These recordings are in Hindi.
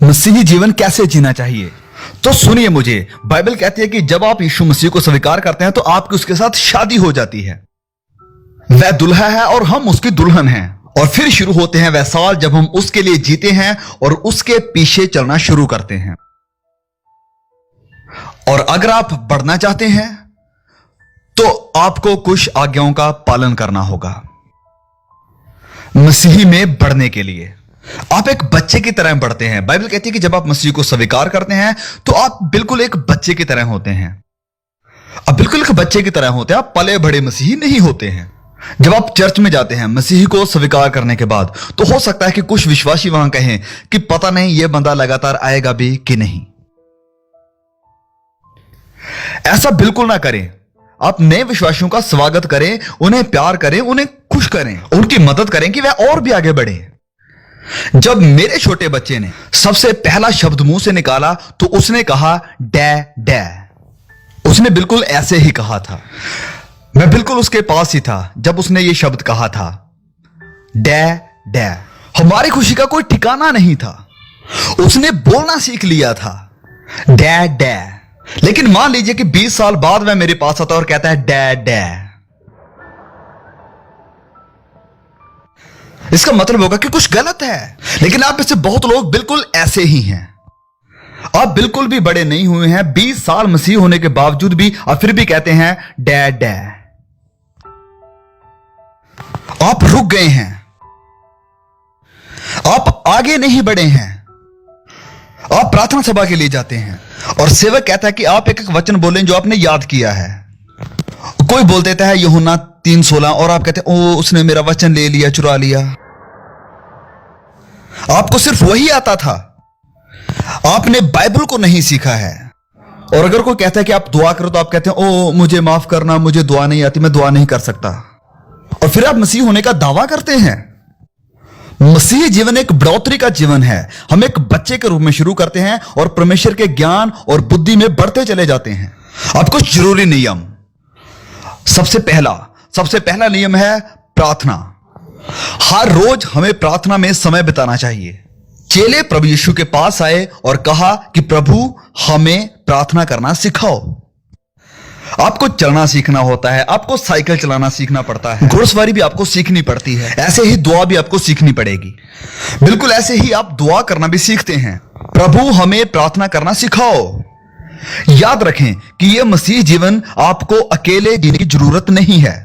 मसीही जीवन कैसे जीना चाहिए। तो सुनिए, मुझे बाइबल कहती है कि जब आप यीशु मसीह को स्वीकार करते हैं तो आपकी उसके साथ शादी हो जाती है। वह दुल्हा है और हम उसकी दुल्हन हैं। और फिर शुरू होते हैं वह साल जब हम उसके लिए जीते हैं और उसके पीछे चलना शुरू करते हैं। और अगर आप बढ़ना चाहते हैं तो आपको कुछ आज्ञाओं का पालन करना होगा। मसीही में बढ़ने के लिए आप एक बच्चे की तरह बढ़ते हैं। बाइबल कहती है कि जब आप मसीह को स्वीकार करते हैं तो आप बिल्कुल एक बच्चे की तरह होते हैं। आप बिल्कुल एक बच्चे की तरह होते हैं, आप पले बड़े मसीही नहीं होते हैं। जब आप चर्च में जाते हैं मसीह को स्वीकार करने के बाद, तो हो सकता है कि कुछ विश्वासी वहां कहें कि पता नहीं यह बंदा लगातार आएगा भी कि नहीं। ऐसा बिल्कुल ना करें। आप नए विश्वासियों का स्वागत करें, उन्हें प्यार करें, उन्हें खुश करें, उनकी मदद करें कि वह और भी आगे बढ़े। जब मेरे छोटे बच्चे ने सबसे पहला शब्द मुंह से निकाला तो उसने कहा डै डै। उसने बिल्कुल ऐसे ही कहा था। मैं बिल्कुल उसके पास ही था जब उसने ये शब्द कहा था, डै डै। हमारी खुशी का कोई ठिकाना नहीं था। उसने बोलना सीख लिया था, डै डै। लेकिन मान लीजिए कि 20 साल बाद वह मेरे पास आता और कहता है डै डै। इसका मतलब होगा कि कुछ गलत है। लेकिन आप में से बहुत लोग बिल्कुल ऐसे ही हैं। आप बिल्कुल भी बड़े नहीं हुए हैं, 20 साल मसीह होने के बावजूद भी आप फिर भी कहते हैं डै डै। आप रुक गए हैं, आप आगे नहीं बढ़े हैं। आप प्रार्थना सभा के लिए जाते हैं और सेवक कहता है कि आप एक एक वचन बोलें जो आपने याद किया है। कोई बोल देता है यूहन्ना 3:16 और आप कहते हैं ओ उसने मेरा वचन ले लिया, चुरा लिया। आपको सिर्फ वही आता था, आपने बाइबल को नहीं सीखा है। और अगर कोई कहता है कि आप दुआ करो तो आप कहते हैं ओ मुझे माफ करना, मुझे दुआ नहीं आती, मैं दुआ नहीं कर सकता। और फिर आप मसीह होने का दावा करते हैं। मसीह जीवन एक बढ़ोतरी का जीवन है। हम एक बच्चे के रूप में शुरू करते हैं और परमेश्वर के ज्ञान और बुद्धि में बढ़ते चले जाते हैं। अब कुछ जरूरी नियम। सबसे पहला नियम है प्रार्थना। हर रोज हमें प्रार्थना में समय बिताना चाहिए। चेले प्रभु यीशु के पास आए और कहा कि प्रभु हमें प्रार्थना करना सिखाओ। आपको चलना सीखना होता है, आपको साइकिल चलाना सीखना पड़ता है, घुड़सवारी भी आपको सीखनी पड़ती है, ऐसे ही दुआ भी आपको सीखनी पड़ेगी। बिल्कुल ऐसे ही आप दुआ करना भी सीखते हैं। प्रभु हमें प्रार्थना करना सिखाओ। याद रखें कि यह मसीह जीवन आपको अकेले जीने की जरूरत नहीं है।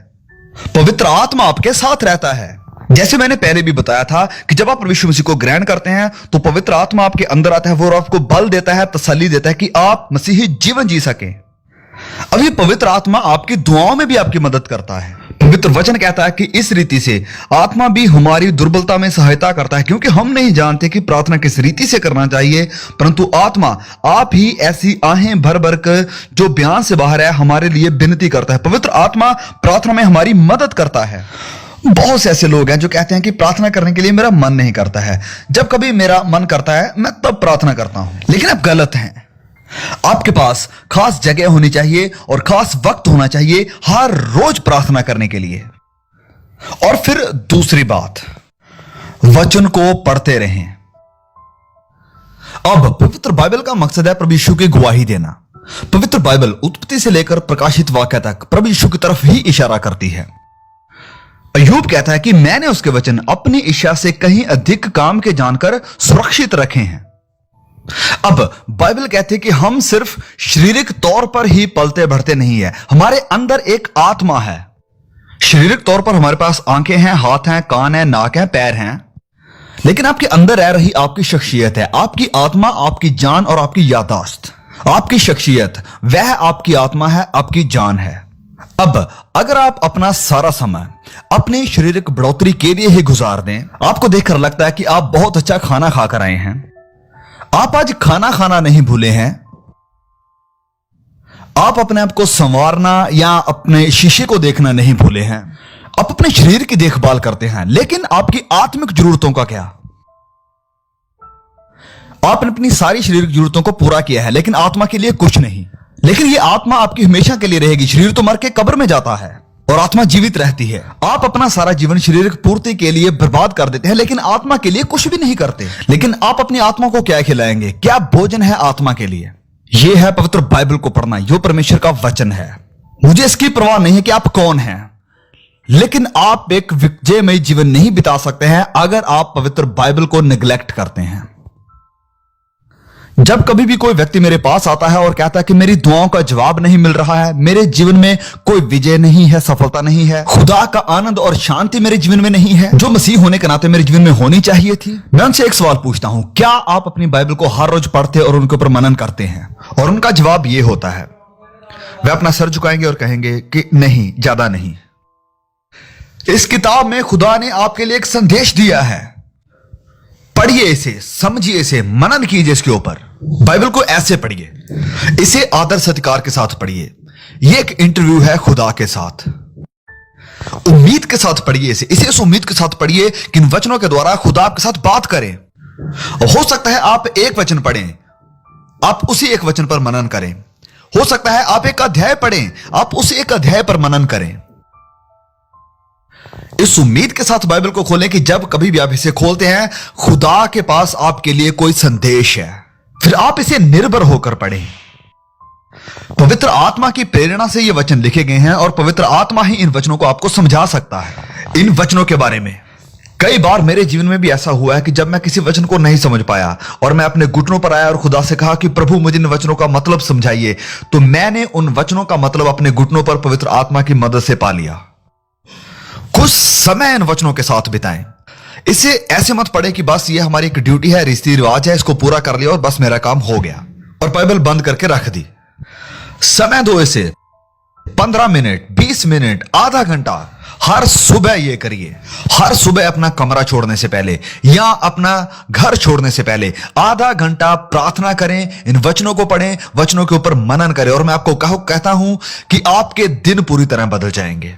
पवित्र आत्मा आपके साथ रहता है। जैसे मैंने पहले भी बताया था कि जब आप यीशु मसीह को ग्रहण करते हैं तो पवित्र आत्मा आपके अंदर आता है, वो आपको बल देता है, तसल्ली देता है कि आप मसीही जीवन जी सकें। अब ये पवित्र आत्मा आपकी दुआओं में भी आपकी मदद करता है। पवित्र वचन कहता है कि इस रीति से आत्मा भी हमारी दुर्बलता में सहायता करता है, क्योंकि हम नहीं जानते कि प्रार्थना किस रीति से करना चाहिए, परंतु आत्मा आप ही ऐसी आहें भर भर कर जो बयान से बाहर है हमारे लिए विनती करता है। पवित्र आत्मा प्रार्थना में हमारी मदद करता है। बहुत से ऐसे लोग हैं जो कहते हैं कि प्रार्थना करने के लिए मेरा मन नहीं करता है, जब कभी मेरा मन करता है मैं तब प्रार्थना करता हूं। लेकिन आप गलत हैं। आपके पास खास जगह होनी चाहिए और खास वक्त होना चाहिए हर रोज प्रार्थना करने के लिए। और फिर दूसरी बात, वचन को पढ़ते रहें। अब पवित्र बाइबल का मकसद है प्रभु यीशु की गवाही देना। पवित्र बाइबल उत्पत्ति से लेकर प्रकाशित वाक्य तक प्रभु यीशु की तरफ ही इशारा करती है। अय्यूब कहता है कि मैंने उसके वचन अपनी इच्छा से कहीं अधिक काम के जानकर सुरक्षित रखे हैं। अब बाइबल कहती है कि हम सिर्फ शारीरिक तौर पर ही पलते बढ़ते नहीं है, हमारे अंदर एक आत्मा है। शारीरिक तौर पर हमारे पास आंखें हैं, हाथ हैं, कान हैं, नाक हैं, पैर हैं, लेकिन आपके अंदर रह रही आपकी शख्सियत है, आपकी आत्मा, आपकी जान और आपकी याददाश्त। आपकी शख्सियत वह आपकी आत्मा है, आपकी जान है। अब अगर आप अपना सारा समय अपनी शारीरिक बढ़ोतरी के लिए ही गुजार दें, आपको देखकर लगता है कि आप बहुत अच्छा खाना खाकर आए हैं, आप आज खाना खाना नहीं भूले हैं, आप अपने आप को संवारना या अपने शीशे को देखना नहीं भूले हैं, आप अपने शरीर की देखभाल करते हैं, लेकिन आपकी आत्मिक जरूरतों का क्या? आपने अपनी सारी शारीरिक जरूरतों को पूरा किया है लेकिन आत्मा के लिए कुछ नहीं। लेकिन ये आत्मा आपकी हमेशा के लिए रहेगी। शरीर तो मर के कब्र में जाता है और आत्मा जीवित रहती है। आप अपना सारा जीवन शारीरिक पूर्ति के लिए बर्बाद कर देते हैं, लेकिन आत्मा के लिए कुछ भी नहीं करते। लेकिन आप अपनी आत्मा को क्या खिलाएंगे? क्या भोजन है आत्मा के लिए? यह है पवित्र बाइबल को पढ़ना, जो परमेश्वर का वचन है। मुझे इसकी परवाह नहीं है कि आप कौन हैं, लेकिन आप एक विजयमय जीवन नहीं बिता सकते हैं अगर आप पवित्र बाइबल को निग्लेक्ट करते हैं। जब कभी भी कोई व्यक्ति मेरे पास आता है और कहता है कि मेरी दुआओं का जवाब नहीं मिल रहा है, मेरे जीवन में कोई विजय नहीं है, सफलता नहीं है, खुदा का आनंद और शांति मेरे जीवन में नहीं है, जो मसीह होने के नाते मेरे जीवन में होनी चाहिए थी, मैं उनसे एक सवाल पूछता हूं, क्या आप अपनी बाइबल को हर रोज पढ़ते और उनके ऊपर मनन करते हैं? और उनका जवाब यह होता है, वे अपना सर झुकाएंगे और कहेंगे कि नहीं, ज्यादा नहीं। इस किताब में खुदा ने आपके लिए एक संदेश दिया है, पढ़िए इसे, समझिए इसे, मनन कीजिए इसके ऊपर। बाइबल को ऐसे पढ़िए, इसे आदर सत्कार के साथ पढ़िए। यह एक इंटरव्यू है खुदा के साथ। उम्मीद के साथ पढ़िए इसे इस उम्मीद के साथ पढ़िए कि इन वचनों के द्वारा खुदा आपके साथ बात करें। हो सकता है आप एक वचन पढ़ें, आप उसी एक वचन पर मनन करें। हो सकता है आप एक अध्याय पढ़ें, आप उस एक अध्याय पर मनन करें। इस उम्मीद के साथ बाइबल को खोलें कि जब कभी भी आप इसे खोलते हैं, खुदा के पास आपके लिए कोई संदेश है। फिर आप इसे निर्भर होकर पढ़ें। पवित्र आत्मा की प्रेरणा से ये वचन लिखे गए हैं और पवित्र आत्मा ही इन वचनों को आपको समझा सकता है। इन वचनों के बारे में कई बार मेरे जीवन में भी ऐसा हुआ है कि जब मैं किसी वचन को नहीं समझ पाया और मैं अपने घुटनों पर आया और खुदा से कहा कि प्रभु मुझे इन वचनों का मतलब समझाइए, तो मैंने उन वचनों का मतलब अपने घुटनों पर पवित्र आत्मा की मदद से पा लिया। कुछ समय इन वचनों के साथ बिताएं। इसे ऐसे मत पढ़े कि बस ये हमारी एक ड्यूटी है, रीति रिवाज है, इसको पूरा कर लिया और बस मेरा काम हो गया और बाइबल बंद करके रख दी। समय दो इसे, 15 मिनट, 20 मिनट, आधा घंटा, हर सुबह ये करिए। हर सुबह अपना कमरा छोड़ने से पहले या अपना घर छोड़ने से पहले आधा घंटा प्रार्थना करें, इन वचनों को पढ़ें, वचनों के ऊपर मनन करें। और मैं आपको कहता हूं कि आपके दिन पूरी तरह बदल जाएंगे।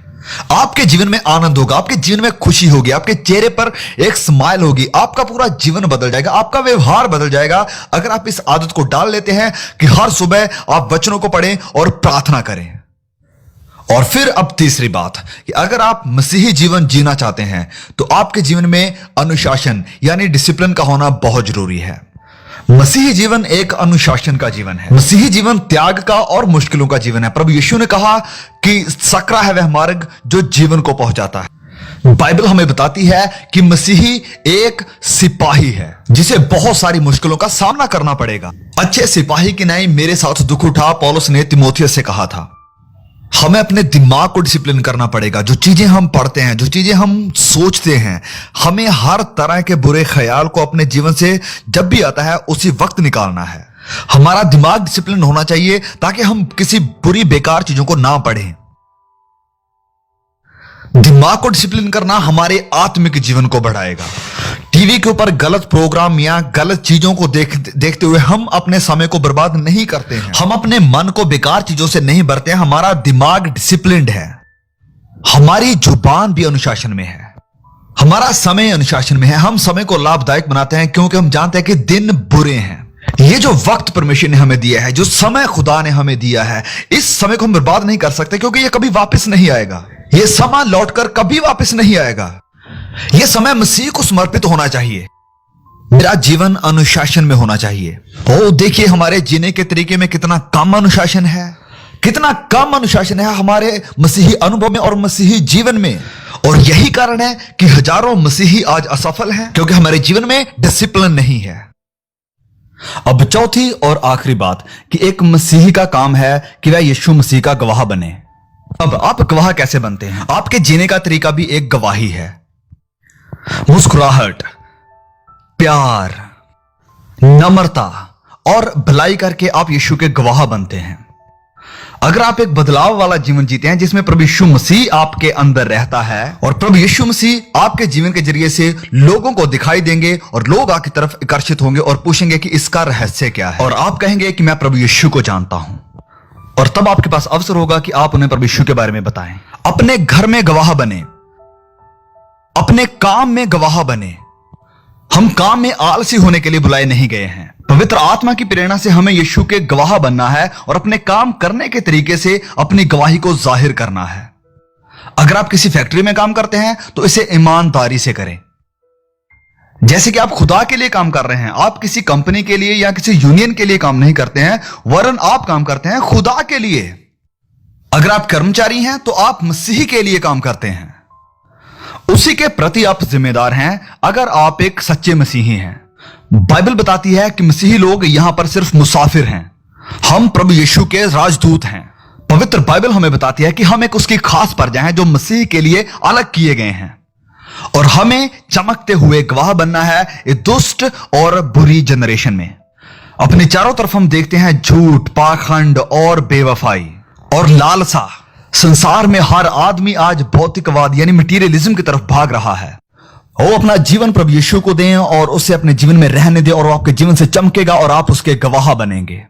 आपके जीवन में आनंद होगा, आपके जीवन में खुशी होगी, आपके चेहरे पर एक स्माइल होगी, आपका पूरा जीवन बदल जाएगा, आपका व्यवहार बदल जाएगा अगर आप इस आदत को डाल लेते हैं कि हर सुबह आप वचनों को पढ़ें और प्रार्थना करें। और फिर अब तीसरी बात कि अगर आप मसीही जीवन जीना चाहते हैं तो आपके जीवन में अनुशासन यानी डिसिप्लिन का होना बहुत जरूरी है। मसीही जीवन एक अनुशासन का जीवन है। मसीही जीवन त्याग का और मुश्किलों का जीवन है। प्रभु यीशु ने कहा कि सकरा है वह मार्ग जो जीवन को पहुंचाता है। बाइबल हमें बताती है कि मसीही एक सिपाही है जिसे बहुत सारी मुश्किलों का सामना करना पड़ेगा। अच्छे सिपाही की नहीं मेरे साथ दुख उठा, पौलुस ने तिमोथियस से कहा था। हमें अपने दिमाग को डिसिप्लिन करना पड़ेगा। जो चीजें हम पढ़ते हैं, जो चीजें हम सोचते हैं, हमें हर तरह के बुरे ख्याल को अपने जीवन से जब भी आता है उसी वक्त निकालना है। हमारा दिमाग डिसिप्लिन होना चाहिए ताकि हम किसी बुरी बेकार चीजों को ना पढ़ें। दिमाग को डिसिप्लिन करना हमारे आत्मिक जीवन को बढ़ाएगा। टीवी के ऊपर गलत प्रोग्राम या गलत चीजों को देखते हुए हम अपने समय को बर्बाद नहीं करते हैं। हम अपने मन को बेकार चीजों से नहीं भरते हैं। हमारा दिमाग डिसिप्लिन्ड है। हमारी जुबान भी अनुशासन में है। हमारा समय अनुशासन में है। हम समय को लाभदायक बनाते हैं क्योंकि हम जानते हैं कि दिन बुरे हैं। ये जो वक्त परमेश्वर ने हमें दिया है, जो समय खुदा ने हमें दिया है, इस समय को हम बर्बाद नहीं कर सकते क्योंकि ये कभी वापस नहीं आएगा। ये समय लौटकर कभी वापस नहीं आएगा। यह समय मसीह को समर्पित होना चाहिए। मेरा जीवन अनुशासन में होना चाहिए। ओ देखिए हमारे जीने के तरीके में कितना कम अनुशासन है, कितना कम अनुशासन है हमारे मसीही अनुभव में और मसीही जीवन में। और यही कारण है कि हजारों मसीही आज असफल हैं क्योंकि हमारे जीवन में डिसिप्लिन नहीं है। अब चौथी और आखिरी बात कि एक मसीही का काम है कि वह यीशु मसीह का गवाह बने। अब आप गवाह कैसे बनते हैं? आपके जीने का तरीका भी एक गवाही है। मुस्कुराहट, प्यार, नम्रता और भलाई करके आप यीशु के गवाह बनते हैं। अगर आप एक बदलाव वाला जीवन जीते हैं जिसमें प्रभु यीशु मसीह आपके अंदर रहता है और प्रभु यीशु मसीह आपके जीवन के जरिए से लोगों को दिखाई देंगे और लोग आपकी तरफ आकर्षित होंगे और पूछेंगे कि इसका रहस्य क्या है, और आप कहेंगे कि मैं प्रभु यीशु को जानता हूं, और तब आपके पास अवसर होगा कि आप उन्हें प्रभु यीशु के बारे में बताएं। अपने घर में गवाह बने, अपने काम में गवाह बने। हम काम में आलसी होने के लिए बुलाए नहीं गए हैं। पवित्र आत्मा की प्रेरणा से हमें यीशु के गवाह बनना है और अपने काम करने के तरीके से अपनी गवाही को जाहिर करना है। अगर आप किसी फैक्ट्री में काम करते हैं तो इसे ईमानदारी से करें, जैसे कि आप खुदा के लिए काम कर रहे हैं। आप किसी कंपनी के लिए या किसी यूनियन के लिए काम नहीं करते हैं, वरन आप काम करते हैं खुदा के लिए। अगर आप कर्मचारी हैं तो आप मसीह के लिए काम करते हैं, उसी के प्रति आप जिम्मेदार हैं अगर आप एक सच्चे मसीही हैं। बाइबल बताती है कि मसीही लोग यहां पर सिर्फ मुसाफिर हैं, हम प्रभु यीशु के राजदूत हैं। पवित्र बाइबल हमें बताती है कि हम एक उसकी खास प्रजा हैं जो मसीह के लिए अलग किए गए हैं, और हमें चमकते हुए गवाह बनना है इस दुष्ट और बुरी जनरेशन में। अपने चारों तरफ हम देखते हैं झूठ, पाखंड और बेवफाई और लालसा। संसार में हर आदमी आज भौतिकवाद यानी मटीरियलिज्म की तरफ भाग रहा है। वो अपना जीवन प्रभु यीशु को दें और उसे अपने जीवन में रहने दें, और वो आपके जीवन से चमकेगा और आप उसके गवाह बनेंगे।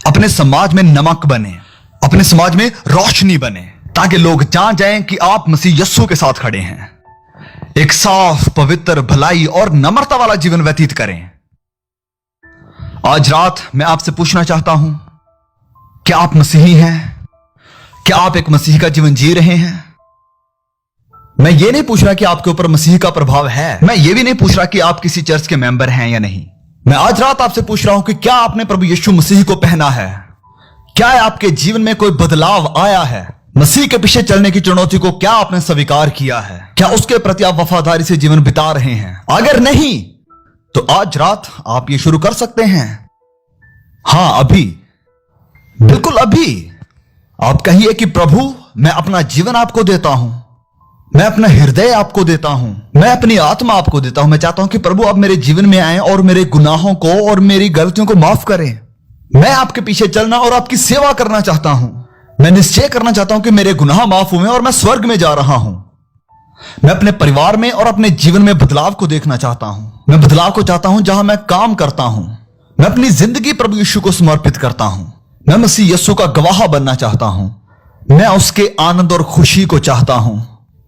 अपने समाज में नमक बने, अपने समाज में रोशनी बने, ताकि लोग जान जाएं कि आप मसीह यस्सु के साथ खड़े हैं। एक साफ, पवित्र, भलाई और नम्रता वाला जीवन व्यतीत करें। आज रात मैं आपसे पूछना चाहता हूं, क्या आप मसीही हैं? क्या आप एक मसीह का जीवन जी रहे हैं? मैं ये नहीं पूछ रहा कि आपके ऊपर मसीह का प्रभाव है, मैं ये भी नहीं पूछ रहा कि आप किसी चर्च के मेंबर हैं या नहीं। मैं आज रात आपसे पूछ रहा हूं कि क्या आपने प्रभु यीशु मसीह को पहना है? क्या आपके जीवन में कोई बदलाव आया है? मसीह के पीछे चलने की चुनौती को क्या आपने स्वीकार किया है? क्या उसके प्रति आप वफादारी से जीवन बिता रहे हैं? अगर नहीं तो आज रात आप ये शुरू कर सकते हैं। हां, अभी, बिल्कुल अभी आप कहिए कि प्रभु मैं अपना जीवन आपको देता हूं, मैं अपना हृदय आपको देता हूं, मैं अपनी आत्मा आपको देता हूं। मैं चाहता हूं कि प्रभु आप मेरे जीवन में आए और मेरे गुनाहों को और मेरी गलतियों को माफ करें। मैं आपके पीछे चलना और आपकी सेवा करना चाहता हूं। मैं निश्चय करना चाहता हूं कि मेरे गुनाह माफ हुए और मैं स्वर्ग में जा रहा हूं। मैं अपने परिवार में और अपने जीवन में बदलाव को देखना चाहता हूं। मैं बदलाव को चाहता हूं जहां मैं काम करता हूं। मैं अपनी जिंदगी प्रभु यीशु को समर्पित करता हूं। मैं मसीह यीशु का गवाह बनना चाहता हूं। मैं उसके आनंद और खुशी को चाहता हूं।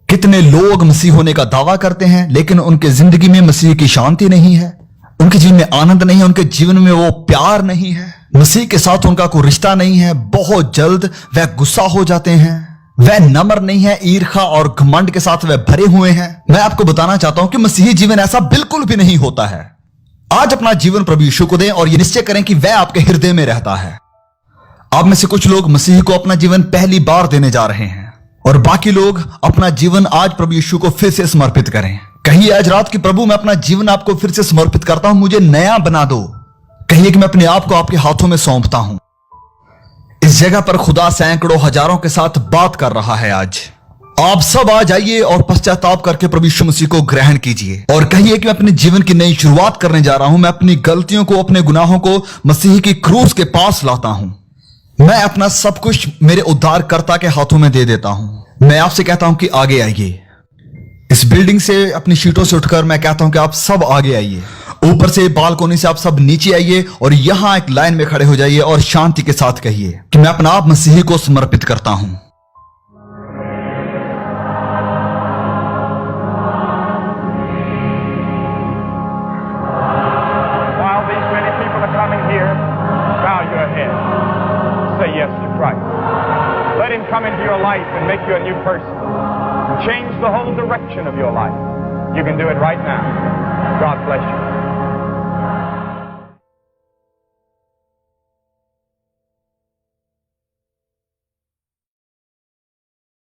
कितने लोग मसीह होने का दावा करते हैं, लेकिन उनके जिंदगी में मसीह की शांति नहीं है, उनके जीवन में आनंद नहीं है, उनके जीवन में वो प्यार नहीं है, मसीह के साथ उनका कोई रिश्ता नहीं है। बहुत जल्द वह गुस्सा हो जाते हैं, वह नम्र नहीं है, ईर्ष्या और घमंड के साथ वह भरे हुए हैं। मैं आपको बताना चाहता हूं कि मसीही जीवन ऐसा बिल्कुल भी नहीं होता है। आज अपना जीवन प्रभु यीशु को दें और यह निश्चय करें कि वह आपके हृदय में रहता है। आप में से कुछ लोग मसीह को अपना जीवन पहली बार देने जा रहे हैं, और बाकी लोग अपना जीवन आज प्रभु यीशु को फिर से समर्पित करें। कहिए आज रात कि प्रभु मैं अपना जीवन आपको फिर से समर्पित करता हूं, मुझे नया बना दो। कहिए कि मैं अपने आप को आपके हाथों में सौंपता हूं। इस जगह पर खुदा सैकड़ों हजारों के साथ बात कर रहा है। आज आप सब आ जाइए और पश्चाताप करके प्रभु यीशु मसीह को ग्रहण कीजिए और कहिए कि मैं अपने जीवन की नई शुरुआत करने जा रहा हूं। मैं अपनी गलतियों को, अपने गुनाहों को मसीह की क्रूस के पास लाता हूं। मैं अपना सब कुछ मेरे उद्धारकर्ता के हाथों में दे देता हूं। मैं आपसे कहता हूं कि आगे आइए। इस बिल्डिंग से, अपनी सीटों से उठकर मैं कहता हूं कि आप सब आगे आइए। ऊपर से बालकोनी से आप सब नीचे आइए और यहां एक लाइन में खड़े हो जाइए और शांति के साथ कहिए कि मैं अपना आप मसीह को समर्पित करता हूं। While these many people are coming here, bow your head. Say yes to Christ. Let him come into your life and make you a new person. And change the whole direction of your life. You can do it right now. God bless you.